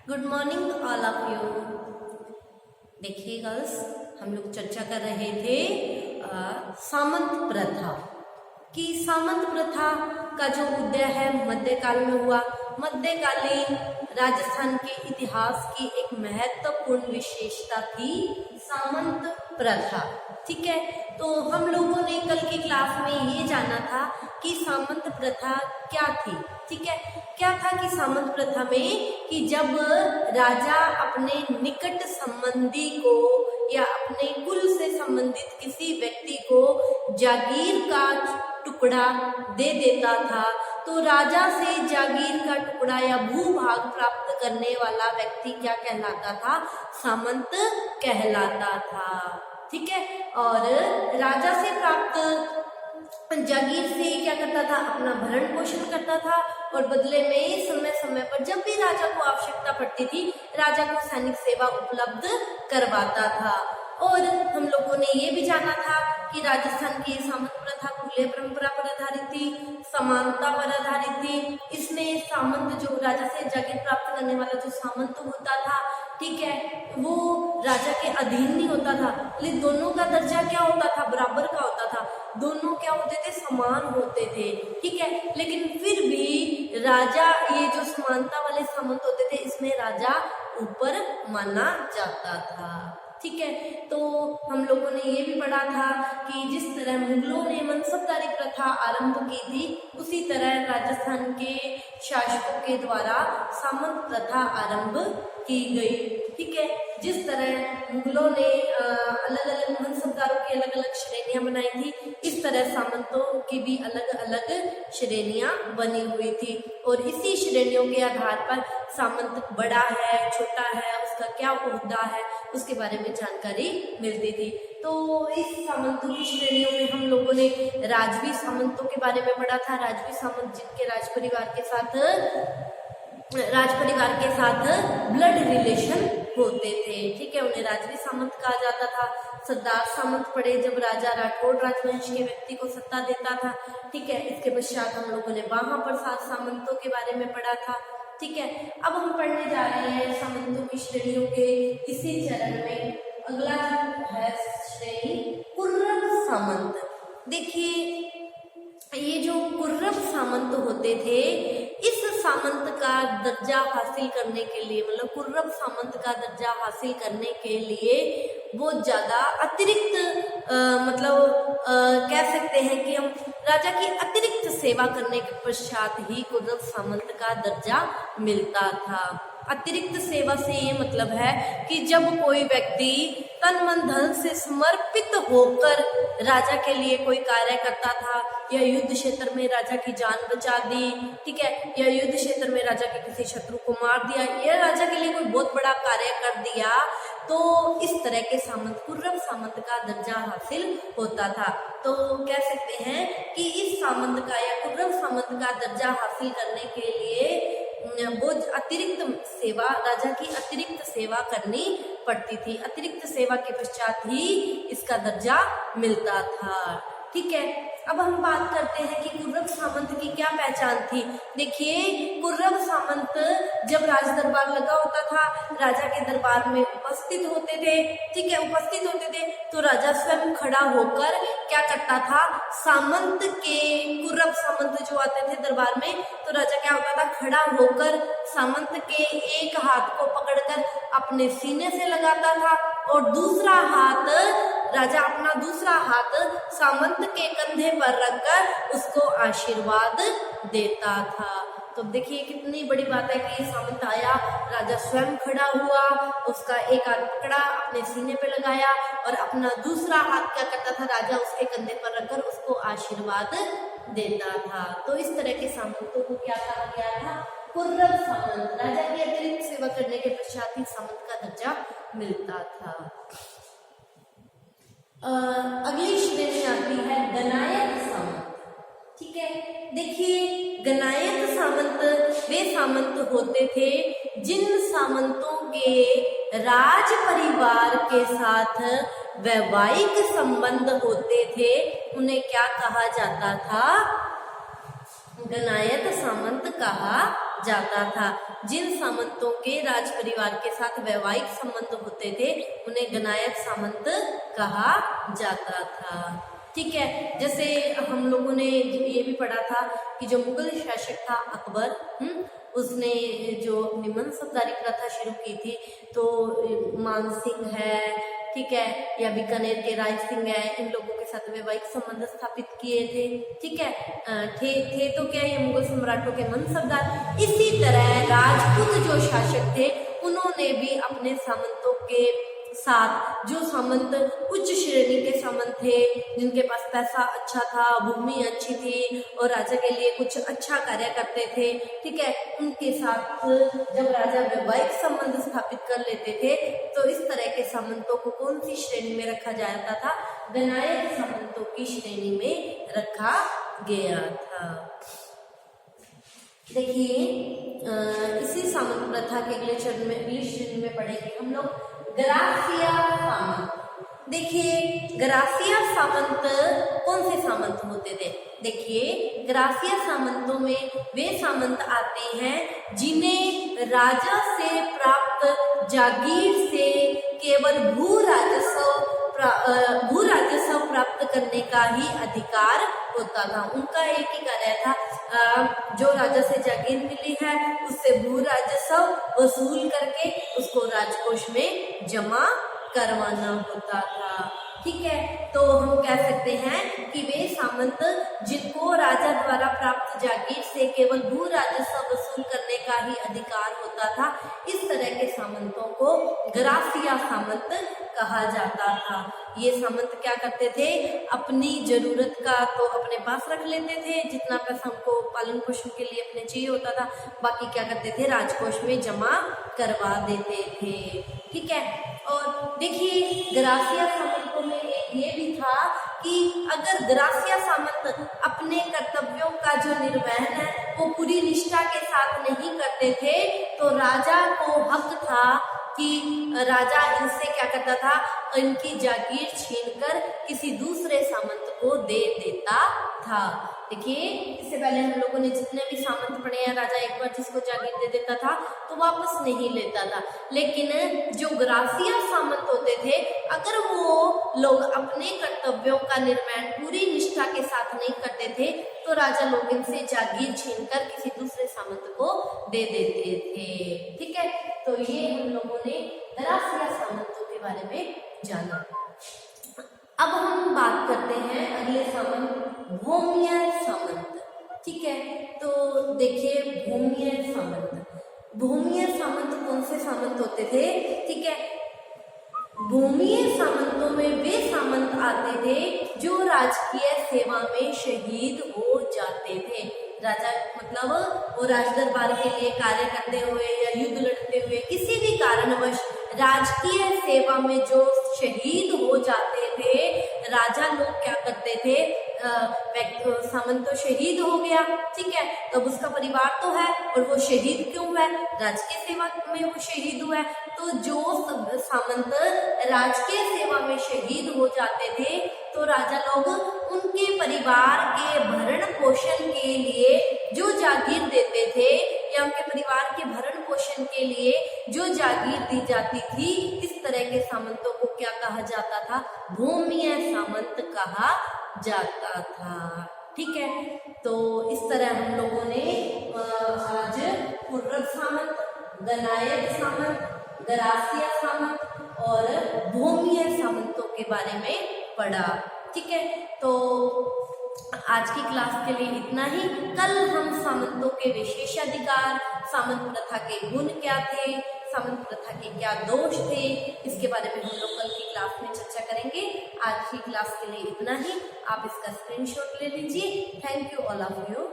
Good morning all of you. देखिए girls, हम लोग चर्चा कर रहे थे सामंत प्रथा कि सामंत प्रथा का जो उदय है मध्यकाल में हुआ। मध्यकालीन राजस्थान के इतिहास की एक महत्वपूर्ण विशेषता थी सामंत प्रथा। ठीक है, तो हम लोगों ने कल की क्लास में ये जाना था कि सामंत प्रथा क्या थी। ठीक है, क्या था कि सामंत प्रथा में कि जब राजा अपने निकट संबंधी को या अपने कुल से संबंधित किसी व्यक्ति को जागीर का टुकड़ा दे देता था, तो राजा से जागीर का टुकड़ा या भूभाग प्राप्त करने वाला व्यक्ति क्या कहलाता था? सामंत कहलाता था। ठीक है, और राजा से प्राप्त जागीर से क्या करता था? अपना भरण पोषण करता था और बदले में समय समय पर जब भी राजा को आवश्यकता पड़ती थी, राजा को सैनिक सेवा उपलब्ध करवाता था। और हम लोगों ने ये भी जाना था कि राजस्थान की सामंत प्रथा खुले परंपरा पर आधारित थी, समानता पर आधारित थी। इसमें सामंत जो राजा से जागीर प्राप्त करने वाला जो सामंत होता था, ठीक है, वो राजा के अधीन नहीं होता था, लेकिन दोनों का दर्जा क्या होता था? बराबर का होता था। दोनों क्या होते थे? समान होते थे। ठीक है, लेकिन फिर भी राजा, ये जो समानता वाले सामंत होते थे, इसमें राजा ऊपर माना जाता था। ठीक है, तो हम लोगों ने ये भी पढ़ा था कि जिस तरह मुगलों ने मनसबदारी प्रथा आरंभ की थी, उसी तरह राजस्थान के शासकों के द्वारा सामंत प्रथा आरंभ की गई। ठीक है, जिस तरह मुगलों ने अलग अलग मनसबदारों की अलग अलग श्रेणियां बनाई थी, इस तरह सामंतों की भी अलग अलग श्रेणियां बनी हुई थी और इसी श्रेणियों के आधार पर सामंत बड़ा है, छोटा है, उसका क्या ओहदा है, उसके बारे में जानकारी मिलती थी। तो इस सामंतों की श्रेणियों में हम लोगों ने राजवी सामंतों के बारे में पढ़ा था। राजवी सामंत जिनके राज परिवार के साथ ब्लड रिलेशन होते थे। ठीक है, उन्हें राजवी सामंत कहा जाता था। सरदार सामंत पढ़े जब राजा राठौड़ राजवंश के व्यक्ति को सत्ता देता था। ठीक है, इसके पश्चात हम लोगों ने महाप्रसाद सामंतों के बारे में पढ़ा था। ठीक है, अब हम पढ़ने जा रहे हैं सामंतों की श्रेणियों के इसी चरण में। अगला है श्रेणी कुर्रम सामंत। देखिए, ये जो कुर्रम सामंत होते थे, इस सामंत का दर्जा हासिल करने के लिए, मतलब कुर्रम सामंत का दर्जा हासिल करने के लिए बहुत ज्यादा अतिरिक्त कह सकते हैं कि हम राजा की अतिरिक्त सेवा करने के पश्चात ही कुर्रम सामंत का दर्जा मिलता था। अतिरिक्त सेवा से ये मतलब है कि जब कोई व्यक्ति तन मन धन से समर्पित होकर राजा के लिए कोई कार्य करता था, या युद्ध क्षेत्र में राजा की जान बचा दी, ठीक है, या युद्ध क्षेत्र में राजा के किसी शत्रु को मार दिया, या राजा के लिए कोई बहुत बड़ा कार्य कर दिया, तो इस तरह के सामंत कुर्रम सामंत का दर्जा हासिल होता था। तो कह सकते हैं कि इस सामंत का या कुर्रम सामंत का दर्जा हासिल करने के लिए बहुत अतिरिक्त सेवा, राजा की अतिरिक्त सेवा करनी पड़ती थी। अतिरिक्त सेवा के पश्चात ही इसका दर्जा मिलता था। ठीक है, अब हम बात करते हैं कि कुर्रम सामंत की क्या पहचान थी। देखिए, कुर्रम सामंत जब राज दरबार लगा होता था, राजा के दरबार में उपस्थित होते थे। ठीक है, उपस्थित होते थे तो राजा स्वयं खड़ा होकर क्या करता था? सामंत के, कुर्रम सामंत जो आते थे दरबार में, तो राजा क्या होता था? खड़ा होकर सामंत के एक हाथ को पकड़कर अपने सीने से लगाता था और दूसरा हाथ, राजा अपना दूसरा हाथ सामंत के कंधे पर रखकर उसको आशीर्वाद देता था। तो देखिए कितनी बड़ी बात है कि सामंत आया, राजा स्वयं खड़ा हुआ, उसका एक हाथ पकड़ा, अपने सीने पे लगाया और अपना दूसरा हाथ क्या करता था? राजा उसके कंधे पर रखकर उसको आशीर्वाद देता था। तो इस तरह के सामंतों को क्या कहा गया था? कुर्रम सामंत। राजा की अतिरिक्त सेवा करने के पश्चात ही सामंत का दर्जा मिलता था। अगली श्रेणी आती है गनायत सामंत। ठीक है, देखिए, गनायत सामंत वे सामंत होते थे जिन सामंतों के राज परिवार के साथ वैवाहिक संबंध होते थे, उन्हें क्या कहा जाता था? गनायत सामंत कहा जाता था। जिन सामंतों के राज परिवार के साथ वैवाहिक संबंध होते थे उन्हें गणायत सामंत कहा जाता था। ठीक है, जैसे हम लोगों ने ये भी पढ़ा था कि जो मुगल शासक था अकबर, उसने जो अपनी मनसबदारी प्रथा शुरू की थी, तो मान सिंह है, ठीक है, या बीकानेर के राज सिंह है, इन लोगों के साथ वैवाहिक संबंध स्थापित किए थे। ठीक है, थे तो क्या ये मुगल सम्राटों के मनसबदार। इसी तरह राजपूत जो शासक थे उन्होंने भी अपने सामंतों के साथ, जो सामंत उच्च श्रेणी के सामंत थे, जिनके पास पैसा अच्छा था, भूमि अच्छी थी और राजा के लिए कुछ अच्छा कार्य करते थे, ठीक है, उनके साथ जब राजा वैवाहिक संबंध स्थापित कर लेते थे तो इस तरह के सामंतों को कौन सी श्रेणी में रखा जाता था? गणायत सामंतों की श्रेणी में रखा गया था। देखिए, इसी सामंत प्रथा के अगले चरण में, अगली श्रेणी में पढ़ेंगे हम लोग ग्रासिया सामंत। देखिए, ग्रासिया सामंत कौन से सामंत होते थे? देखिए, ग्रासिया सामंतों में वे सामंत आते हैं जिन्हें राजा से प्राप्त जागीर से केवल भू राजस्व प्राप्त करने का ही अधिकार होता था। उनका एक ही कार्य था, जो राजा से जागीर मिली है उससे भू राजस्व वसूल करके उसको राजकोष में जमा करवाना होता था। ठीक है, तो हम कह सकते हैं कि वे सामंत जिनको राजा द्वारा प्राप्त जागीर से केवल भू राजस्व वसूल करने का ही अधिकार होता था, इस तरह के सामंतों को ग्रासिया सामंत कहा जाता था। ये सामंत क्या करते थे? अपनी जरूरत का तो अपने पास रख लेते थे, जितना पैसा उनको पालन पोषण के लिए अपने चाहिए होता था, बाकी क्या करते थे? राजकोष में जमा करवा देते थे। ठीक है, और देखिए, ग्रासिया सामंतों में एक ये भी था कि अगर ग्रासिया सामंत अपने कर्तव्यों का जो निर्वहन है वो पूरी निष्ठा के साथ नहीं करते थे तो राजा को हक था कि राजा इनसे क्या करता था? इनकी जागीर छीनकर किसी दूसरे सामंत को दे देता था। देखिए, इससे पहले हम लोगों ने जितने भी सामंत पढ़े हैं, राजा एक बार जिसको जागीर दे देता था तो वापस नहीं लेता था, लेकिन जो ग्रासिया सामंत होते थे, अगर वो लोग अपने कर्तव्यों का निर्वहन पूरी निष्ठा के साथ नहीं करते थे तो राजा लोग इनसे जागीर छीनकर किसी दूसरे सामंत को दे देते थे। ठीक है, तो ये हम लोगों ने ग्रासिया सामंतों के बारे में जाना। अब हम बात करते हैं अगले सामंत, भौमिया सामंत। ठीक है, तो देखिए, भौमिया सामंत कौन से सामंत होते थे? ठीक है, भौमिया सामंतों में वे सामंत आते थे जो राजकीय सेवा में शहीद हो जाते थे। राजा मतलब वो राज दरबार के लिए कार्य करते हुए या युद्ध लड़ते हुए किसी भी कारणवश राजकीय सेवा में जो शहीद हो जाते थे, राजा लोग क्या करते थे? सामंत तो शहीद हो गया, ठीक है, तब उसका परिवार तो है और वो शहीद क्यों है? राजकीय सेवा में वो शहीद हुआ है। तो जो सामंत राजकीय सेवा में शहीद हो जाते थे तो राजा लोग उनके परिवार के भरण पोषण के लिए जो जागीर देते थे या उनके परिवार के भरण पोषण के लिए जो जागीर दी जाती थी, इस तरह के सामंतों को क्या कहा जाता था? भौमिया सामंत कहा जाता था। ठीक है, तो इस तरह हम लोगों ने आज कुर्रब सामंत, गनायत सामंत, ग्रासिया सामंत और भौमिया सामंतों के बारे में पढ़ा। ठीक है, तो आज की क्लास के लिए इतना ही। कल हम सामंतों के विशेषाधिकार, सामंत प्रथा के गुण क्या थे, सामंत प्रथा के क्या दोष थे, इसके बारे में हम लोग कल की क्लास में चर्चा करेंगे। आज की क्लास के लिए इतना ही। आप इसका स्क्रीनशॉट ले लीजिए। Thank you all of you.